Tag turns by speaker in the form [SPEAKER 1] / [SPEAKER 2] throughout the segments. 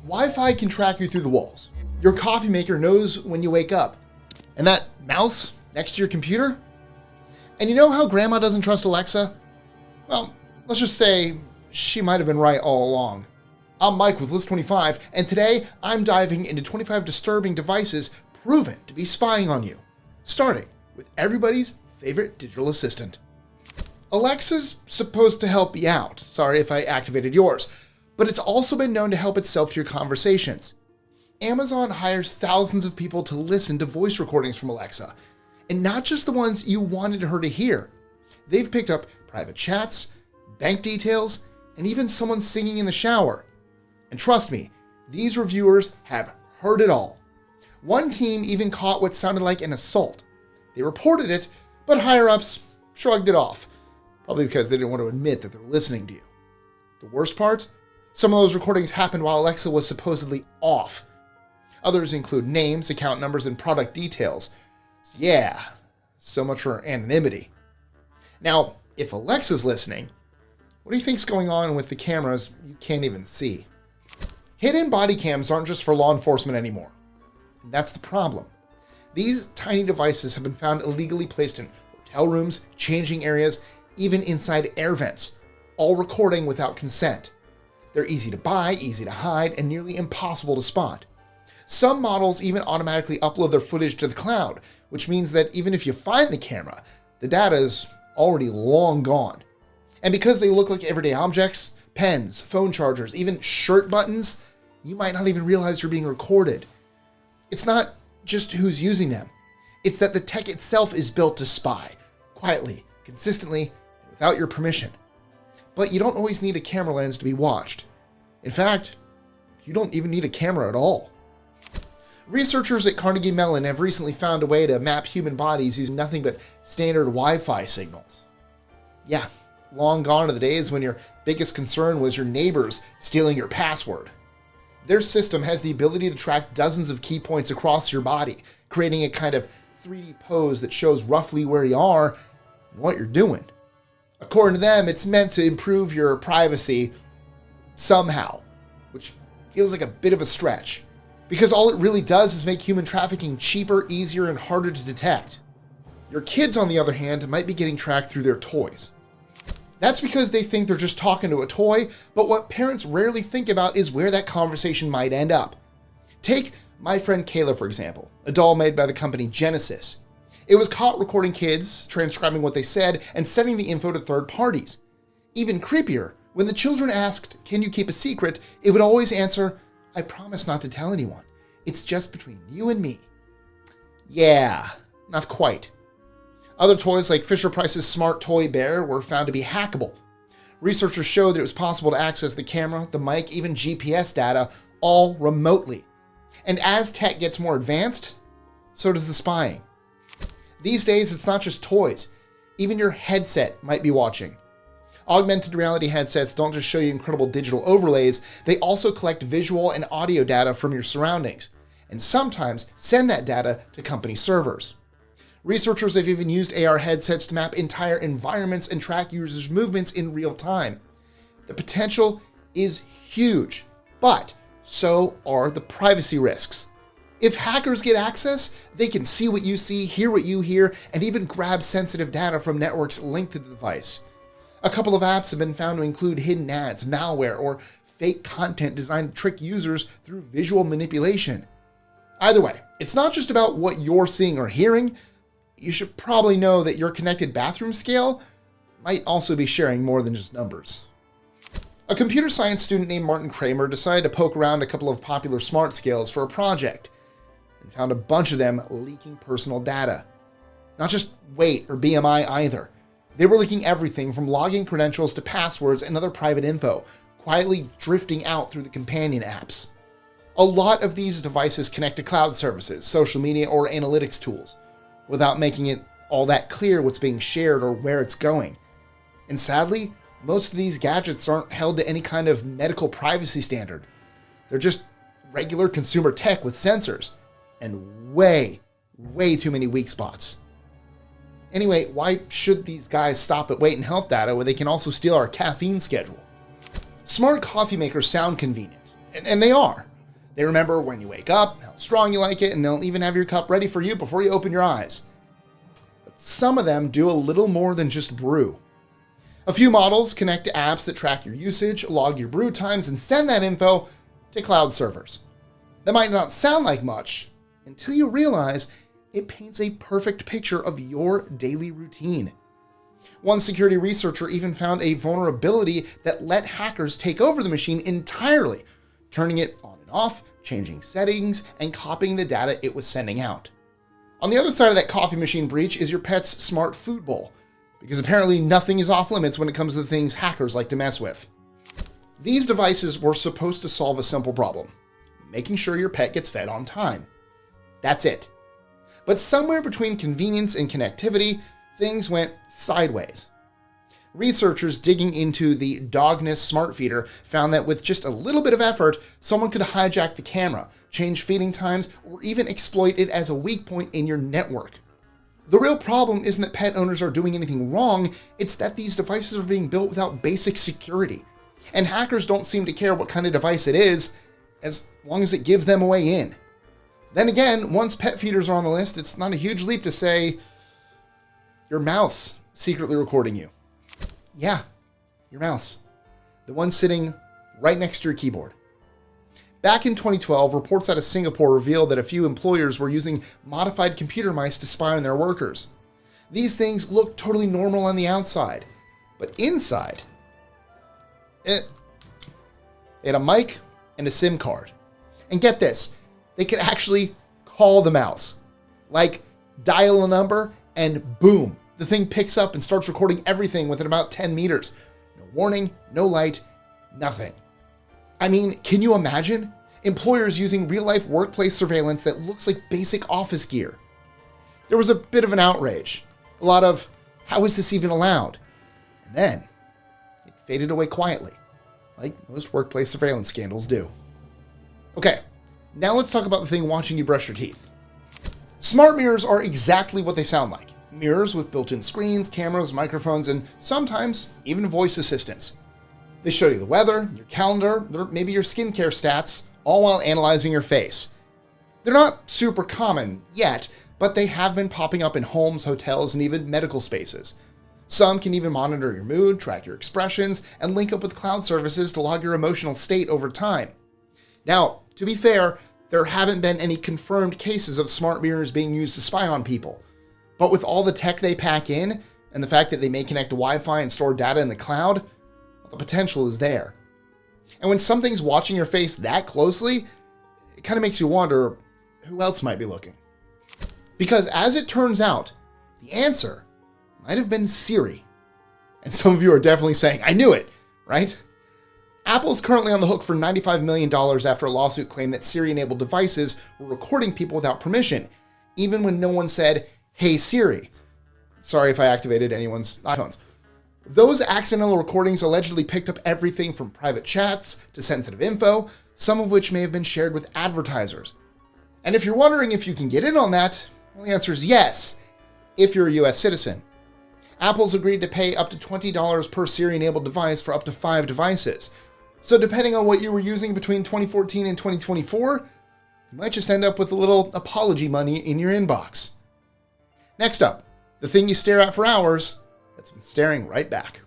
[SPEAKER 1] Wi-Fi can track you through the walls. Your coffee maker knows when you wake up. And that mouse next to your computer? And you know how Grandma doesn't trust Alexa? Well, let's just say she might have been right all along. I'm Mike with List 25, and today I'm diving into 25 disturbing devices proven to be spying on you. Starting with everybody's favorite digital assistant. Alexa's supposed to help you out. Sorry if I activated yours. But it's also been known to help itself to your conversations. Amazon hires thousands of people to listen to voice recordings from Alexa. And not just the ones you wanted her to hear. They've picked up private chats, bank details, and even someone singing in the shower. And trust me, these reviewers have heard it all. One team even caught what sounded like an assault. They reported it, but higher-ups shrugged it off. Probably because they didn't want to admit that they were listening to you. The worst part? Some of those recordings happened while Alexa was supposedly off. Others include names, account numbers, and product details. So yeah, so much for anonymity. Now, if Alexa's listening, what do you think's going on with the cameras you can't even see? Hidden body cams aren't just for law enforcement anymore. And that's the problem. These tiny devices have been found illegally placed in hotel rooms, changing areas, even inside air vents, all recording without consent. They're easy to buy, easy to hide, and nearly impossible to spot. Some models even automatically upload their footage to the cloud, which means that even if you find the camera, the data is already long gone. And because they look like everyday objects, pens, phone chargers, even shirt buttons, you might not even realize you're being recorded. It's not just who's using them. It's that the tech itself is built to spy, quietly, consistently, and without your permission. But you don't always need a camera lens to be watched. In fact, you don't even need a camera at all. Researchers at Carnegie Mellon have recently found a way to map human bodies using nothing but standard Wi-Fi signals. Yeah, long gone are the days when your biggest concern was your neighbors stealing your password. Their system has the ability to track dozens of key points across your body, creating a kind of 3D pose that shows roughly where you are and what you're doing. According to them, it's meant to improve your privacy somehow, which feels like a bit of a stretch, because all it really does is make human trafficking cheaper, easier, and harder to detect. Your kids, on the other hand, might be getting tracked through their toys. That's because they think they're just talking to a toy, but what parents rarely think about is where that conversation might end up. Take my friend Kayla, for example, a doll made by the company Genesis. It was caught recording kids, transcribing what they said, and sending the info to third parties. Even creepier, when the children asked, "Can you keep a secret?" it would always answer, "I promise not to tell anyone. It's just between you and me." Yeah, not quite. Other toys like Fisher-Price's Smart Toy Bear were found to be hackable. Researchers showed that it was possible to access the camera, the mic, even GPS data, all remotely. And as tech gets more advanced, so does the spying. These days, it's not just toys. Even your headset might be watching. Augmented reality headsets don't just show you incredible digital overlays, they also collect visual and audio data from your surroundings, and sometimes send that data to company servers. Researchers have even used AR headsets to map entire environments and track users' movements in real time. The potential is huge, but so are the privacy risks. If hackers get access, they can see what you see, hear what you hear, and even grab sensitive data from networks linked to the device. A couple of apps have been found to include hidden ads, malware, or fake content designed to trick users through visual manipulation. Either way, it's not just about what you're seeing or hearing. You should probably know that your connected bathroom scale might also be sharing more than just numbers. A computer science student named Martin Kramer decided to poke around a couple of popular smart scales for a project and found a bunch of them leaking personal data. Not just weight or BMI either. They were leaking everything from login credentials to passwords and other private info, quietly drifting out through the companion apps. A lot of these devices connect to cloud services, social media, or analytics tools, without making it all that clear what's being shared or where it's going. And sadly, most of these gadgets aren't held to any kind of medical privacy standard. They're just regular consumer tech with sensors, and way too many weak spots. Anyway, why should these guys stop at weight and health data when they can also steal our caffeine schedule? Smart coffee makers sound convenient, and they are. They remember when you wake up, how strong you like it, and they'll even have your cup ready for you before you open your eyes. But some of them do a little more than just brew. A few models connect to apps that track your usage, log your brew times, and send that info to cloud servers. That might not sound like much until you realize it paints a perfect picture of your daily routine. One security researcher even found a vulnerability that let hackers take over the machine entirely, turning it on and off, changing settings, and copying the data it was sending out. On the other side of that coffee machine breach is your pet's smart food bowl, because apparently nothing is off limits when it comes to the things hackers like to mess with. These devices were supposed to solve a simple problem: making sure your pet gets fed on time. That's it. But somewhere between convenience and connectivity, things went sideways. Researchers digging into the Dogness smart feeder found that with just a little bit of effort, someone could hijack the camera, change feeding times, or even exploit it as a weak point in your network. The real problem isn't that pet owners are doing anything wrong, it's that these devices are being built without basic security. And hackers don't seem to care what kind of device it is, as long as it gives them a way in. Then again, once pet feeders are on the list, it's not a huge leap to say, your mouse secretly recording you. Yeah, your mouse. The one sitting right next to your keyboard. Back in 2012, reports out of Singapore revealed that a few employers were using modified computer mice to spy on their workers. These things look totally normal on the outside, but inside, it had a mic and a SIM card. And get this, they could actually call the mouse. Like, dial a number and boom, the thing picks up and starts recording everything within about 10 meters. No warning, no light, nothing. I mean, can you imagine? Employers using real-life workplace surveillance that looks like basic office gear. There was a bit of an outrage. A lot of, how is this even allowed? And then, it faded away quietly, like most workplace surveillance scandals do. Okay, now let's talk about the thing watching you brush your teeth. Smart mirrors are exactly what they sound like. Mirrors with built-in screens, cameras, microphones, and sometimes even voice assistants. They show you the weather, your calendar, or maybe your skincare stats, all while analyzing your face. They're not super common yet, but they have been popping up in homes, hotels, and even medical spaces. Some can even monitor your mood, track your expressions, and link up with cloud services to log your emotional state over time. Now, to be fair, there haven't been any confirmed cases of smart mirrors being used to spy on people. But with all the tech they pack in, and the fact that they may connect to Wi-Fi and store data in the cloud, the potential is there. And when something's watching your face that closely, it kind of makes you wonder who else might be looking. Because as it turns out, the answer might have been Siri. And some of you are definitely saying, I knew it, right? Apple's currently on the hook for $95 million after a lawsuit claimed that Siri-enabled devices were recording people without permission, even when no one said, "Hey Siri." Sorry if I activated anyone's iPhones. Those accidental recordings allegedly picked up everything from private chats to sensitive info, some of which may have been shared with advertisers. And if you're wondering if you can get in on that, well, the answer is yes, if you're a US citizen. Apple's agreed to pay up to $20 per Siri-enabled device for up to 5 devices. So depending on what you were using between 2014 and 2024, you might just end up with a little apology money in your inbox. Next up, the thing you stare at for hours that's been staring right back.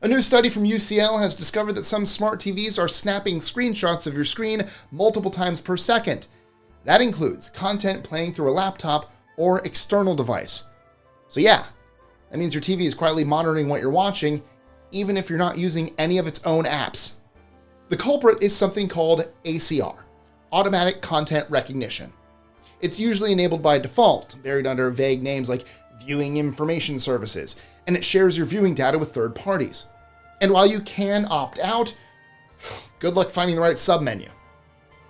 [SPEAKER 1] A new study from UCL has discovered that some smart TVs are snapping screenshots of your screen multiple times per second. That includes content playing through a laptop or external device. So yeah, that means your TV is quietly monitoring what you're watching, even if you're not using any of its own apps. The culprit is something called ACR, Automatic Content Recognition. It's usually enabled by default, buried under vague names like viewing information services, and it shares your viewing data with third parties. And while you can opt out, good luck finding the right submenu.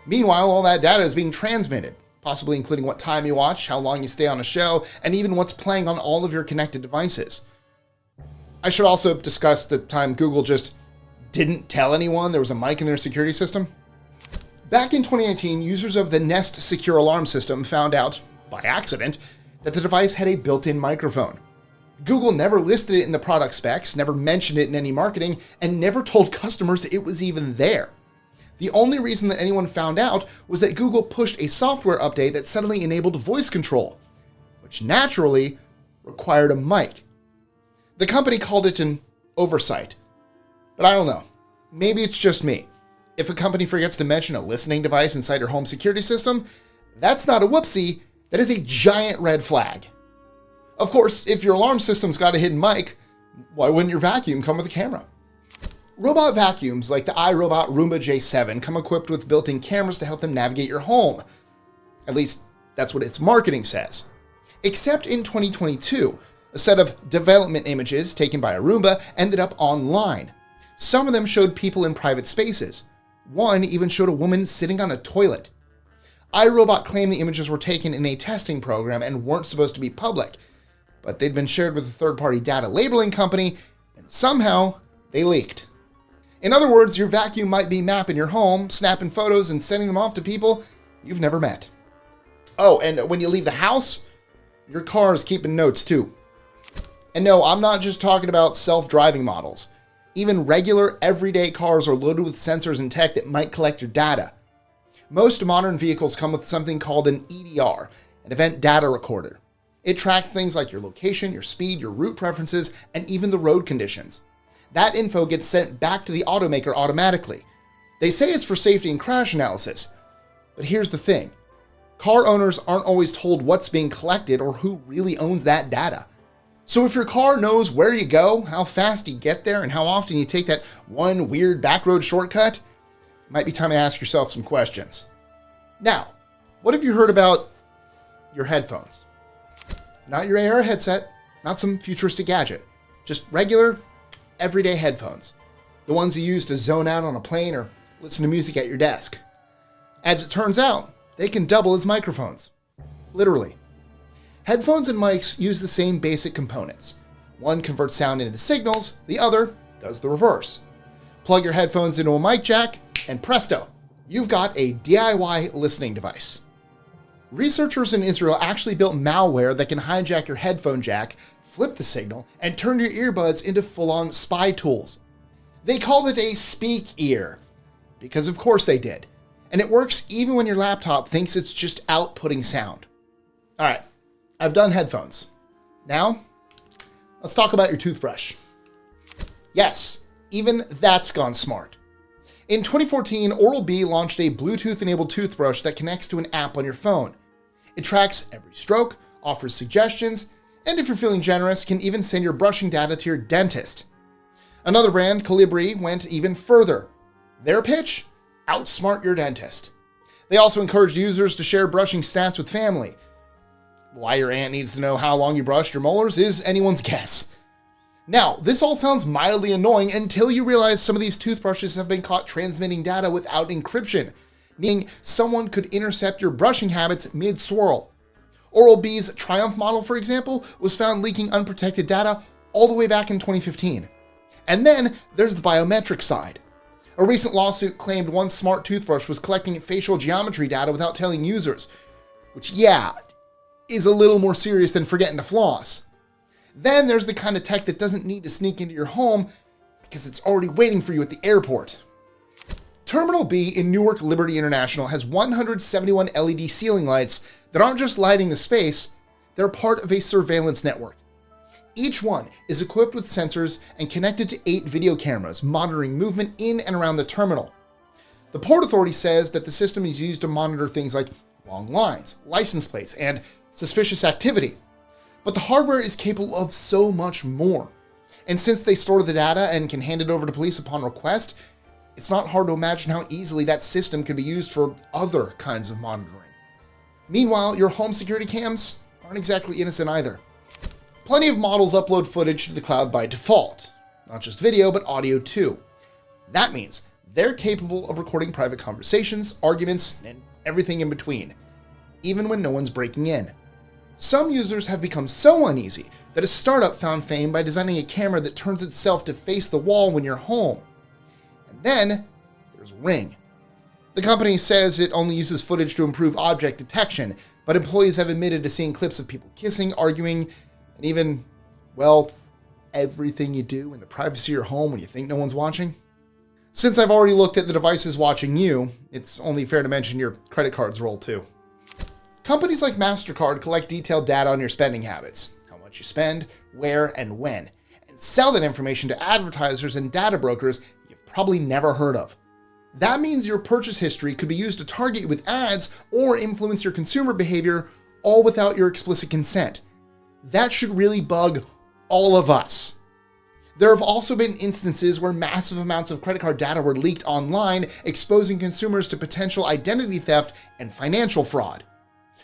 [SPEAKER 1] Meanwhile, all that data is being transmitted, possibly including what time you watch, how long you stay on a show, and even what's playing on all of your connected devices. I should also discuss the time Google just didn't tell anyone there was a mic in their security system. Back in 2019, users of the Nest secure alarm system found out, by accident, that the device had a built-in microphone. Google never listed it in the product specs, never mentioned it in any marketing, and never told customers it was even there. The only reason that anyone found out was that Google pushed a software update that suddenly enabled voice control, which naturally required a mic. The company called it an oversight. But I don't know. Maybe it's just me. If a company forgets to mention a listening device inside your home security system, that's not a whoopsie, that is a giant red flag. Of course, if your alarm system's got a hidden mic, why wouldn't your vacuum come with a camera? Robot vacuums like the iRobot Roomba J7 come equipped with built-in cameras to help them navigate your home. At least, that's what its marketing says. Except in 2022, a set of development images taken by a Roomba ended up online. Some of them showed people in private spaces. One even showed a woman sitting on a toilet. iRobot claimed the images were taken in a testing program and weren't supposed to be public, but they'd been shared with a third-party data labeling company, and somehow they leaked. In other words, your vacuum might be mapping your home, snapping photos, and sending them off to people you've never met. Oh, and when you leave the house, your car is keeping notes too. And no, I'm not just talking about self-driving models. Even regular, everyday cars are loaded with sensors and tech that might collect your data. Most modern vehicles come with something called an EDR, an event data recorder. It tracks things like your location, your speed, your route preferences, and even the road conditions. That info gets sent back to the automaker automatically. They say it's for safety and crash analysis. But here's the thing. Car owners aren't always told what's being collected or who really owns that data. So if your car knows where you go, how fast you get there, and how often you take that one weird backroad shortcut, it might be time to ask yourself some questions. Now, what have you heard about your headphones? Not your AR headset, not some futuristic gadget. Just regular, everyday headphones. The ones you use to zone out on a plane or listen to music at your desk. As it turns out, they can double as microphones. Literally. Headphones and mics use the same basic components. One converts sound into signals, the other does the reverse. Plug your headphones into a mic jack, and presto, you've got a DIY listening device. Researchers in Israel actually built malware that can hijack your headphone jack, flip the signal, and turn your earbuds into full-on spy tools. They called it a speak ear, because of course they did. And it works even when your laptop thinks it's just outputting sound. All right. I've done headphones. Now, let's talk about your toothbrush. Yes, even that's gone smart. In 2014, Oral-B launched a Bluetooth-enabled toothbrush that connects to an app on your phone. It tracks every stroke, offers suggestions, and if you're feeling generous, can even send your brushing data to your dentist. Another brand, Colibri, went even further. Their pitch? Outsmart your dentist. They also encouraged users to share brushing stats with family. Why your aunt needs to know how long you brushed your molars is anyone's guess. Now, this all sounds mildly annoying until you realize some of these toothbrushes have been caught transmitting data without encryption, meaning someone could intercept your brushing habits mid-swirl. Oral-B's Triumph model, for example, was found leaking unprotected data all the way back in 2015. And then there's the biometric side. A recent lawsuit claimed one smart toothbrush was collecting facial geometry data without telling users, which, is a little more serious than forgetting to floss. Then there's the kind of tech that doesn't need to sneak into your home because it's already waiting for you at the airport. Terminal B in Newark Liberty International has 171 LED ceiling lights that aren't just lighting the space, they're part of a surveillance network. Each one is equipped with sensors and connected to 8 video cameras monitoring movement in and around the terminal. The Port Authority says that the system is used to monitor things like long lines, license plates, and suspicious activity. But the hardware is capable of so much more. And since they store the data and can hand it over to police upon request, it's not hard to imagine how easily that system could be used for other kinds of monitoring. Meanwhile, your home security cams aren't exactly innocent either. Plenty of models upload footage to the cloud by default. Not just video, but audio too. That means they're capable of recording private conversations, arguments, and everything in between, even when no one's breaking in. Some users have become so uneasy that a startup found fame by designing a camera that turns itself to face the wall when you're home. And then there's Ring. The company says it only uses footage to improve object detection, but employees have admitted to seeing clips of people kissing, arguing, and even, well, everything you do in the privacy of your home when you think no one's watching. Since I've already looked at the devices watching you, it's only fair to mention your credit card's role too. Companies like MasterCard collect detailed data on your spending habits, how much you spend, where, and when, and sell that information to advertisers and data brokers you've probably never heard of. That means your purchase history could be used to target you with ads or influence your consumer behavior, all without your explicit consent. That should really bug all of us. There have also been instances where massive amounts of credit card data were leaked online, exposing consumers to potential identity theft and financial fraud.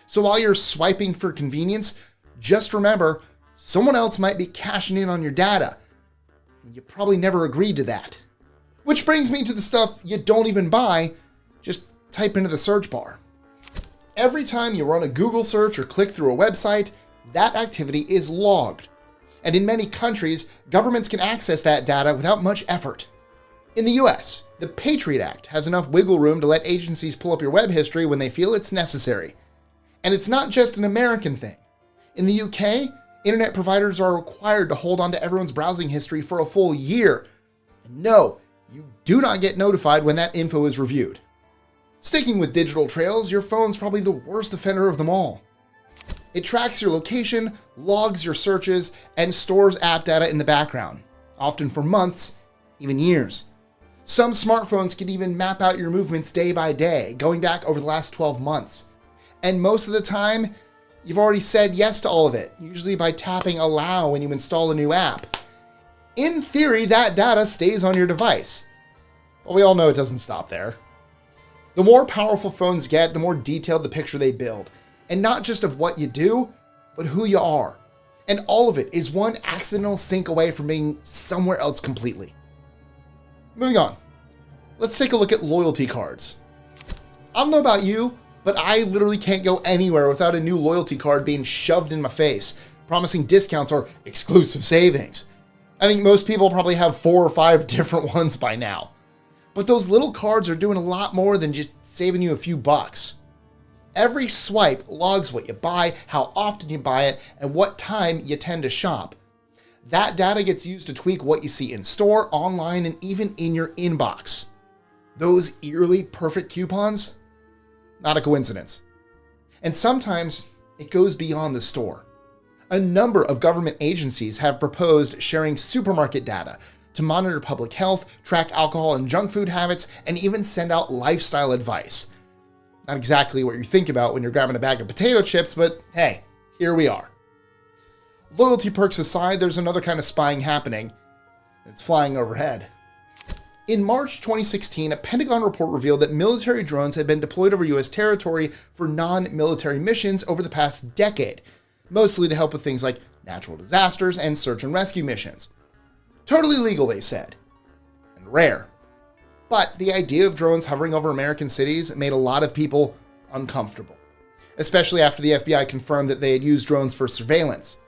[SPEAKER 1] So while you're swiping for convenience, just remember, someone else might be cashing in on your data. You probably never agreed to that. Which brings me to the stuff you don't even buy, just type into the search bar. Every time you run a Google search or click through a website, that activity is logged. And in many countries, governments can access that data without much effort. In the US, the Patriot Act has enough wiggle room to let agencies pull up your web history when they feel it's necessary. And it's not just an American thing. In the UK, internet providers are required to hold on to everyone's browsing history for a full year. And no, you do not get notified when that info is reviewed. Sticking with digital trails, your phone's probably the worst offender of them all. It tracks your location, logs your searches, and stores app data in the background, often for months, even years. Some smartphones can even map out your movements day by day, going back over the last 12 months. And most of the time, you've already said yes to all of it, usually by tapping allow when you install a new app. In theory, that data stays on your device. But we all know it doesn't stop there. The more powerful phones get, the more detailed the picture they build. And not just of what you do, but who you are. And all of it is one accidental sync away from being somewhere else completely. Moving on. Let's take a look at loyalty cards. I don't know about you, but I literally can't go anywhere without a new loyalty card being shoved in my face, promising discounts or exclusive savings. I think most people probably have 4 or 5 different ones by now. But those little cards are doing a lot more than just saving you a few bucks. Every swipe logs what you buy, how often you buy it, and what time you tend to shop. That data gets used to tweak what you see in store, online, and even in your inbox. Those eerily perfect coupons? Not a coincidence. And sometimes it goes beyond the store. A number of government agencies have proposed sharing supermarket data to monitor public health, track alcohol and junk food habits, and even send out lifestyle advice. Not exactly what you think about when you're grabbing a bag of potato chips, but hey, here we are. Loyalty perks aside, there's another kind of spying happening. It's flying overhead. In March 2016, a Pentagon report revealed that military drones had been deployed over US territory for non-military missions over the past decade, mostly to help with things like natural disasters and search and rescue missions. Totally legal, they said, and rare. But the idea of drones hovering over American cities made a lot of people uncomfortable, especially after the FBI confirmed that they had used drones for surveillance.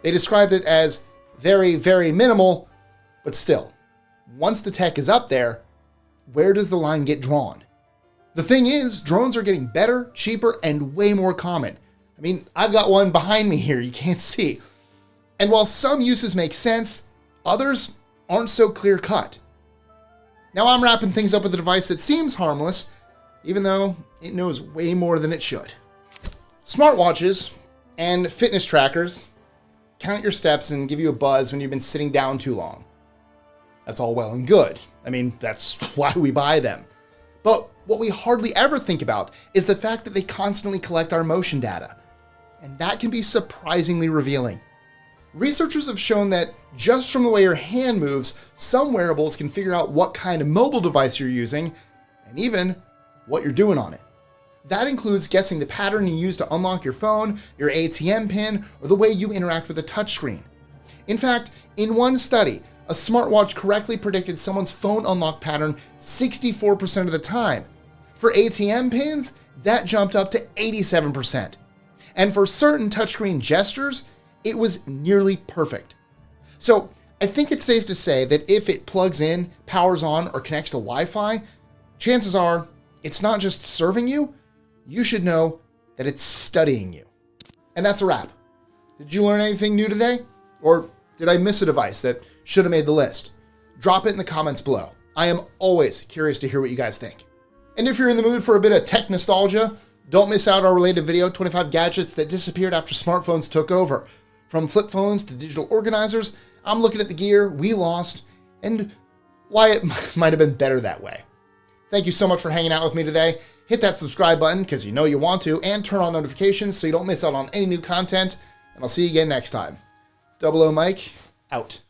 [SPEAKER 1] They described it as very, very minimal, but still, once the tech is up there, where does the line get drawn? The thing is, drones are getting better, cheaper, and way more common. I mean, I've got one behind me here you can't see. And while some uses make sense, others aren't so clear-cut. Now I'm wrapping things up with a device that seems harmless, even though it knows way more than it should. Smartwatches and fitness trackers count your steps and give you a buzz when you've been sitting down too long. That's all well and good. I mean, that's why we buy them. But what we hardly ever think about is the fact that they constantly collect our motion data. And that can be surprisingly revealing. Researchers have shown that just from the way your hand moves, some wearables can figure out what kind of mobile device you're using, and even what you're doing on it. That includes guessing the pattern you use to unlock your phone, your ATM pin, or the way you interact with a touchscreen. In fact, in one study, a smartwatch correctly predicted someone's phone unlock pattern 64% of the time. For ATM pins, that jumped up to 87%. And for certain touchscreen gestures, it was nearly perfect. So I think it's safe to say that if it plugs in, powers on, or connects to Wi-Fi, chances are it's not just serving you, you should know that it's studying you. And that's a wrap. Did you learn anything new today? Or did I miss a device that should have made the list? Drop it in the comments below. I am always curious to hear what you guys think. And if you're in the mood for a bit of tech nostalgia, don't miss out our related video, 25 gadgets that disappeared after smartphones took over. From flip phones to digital organizers, I'm looking at the gear we lost and why it might have been better that way. Thank you so much for hanging out with me today. Hit that subscribe button because you know you want to, and turn on notifications so you don't miss out on any new content. And I'll see you again next time. 00 Mike, out.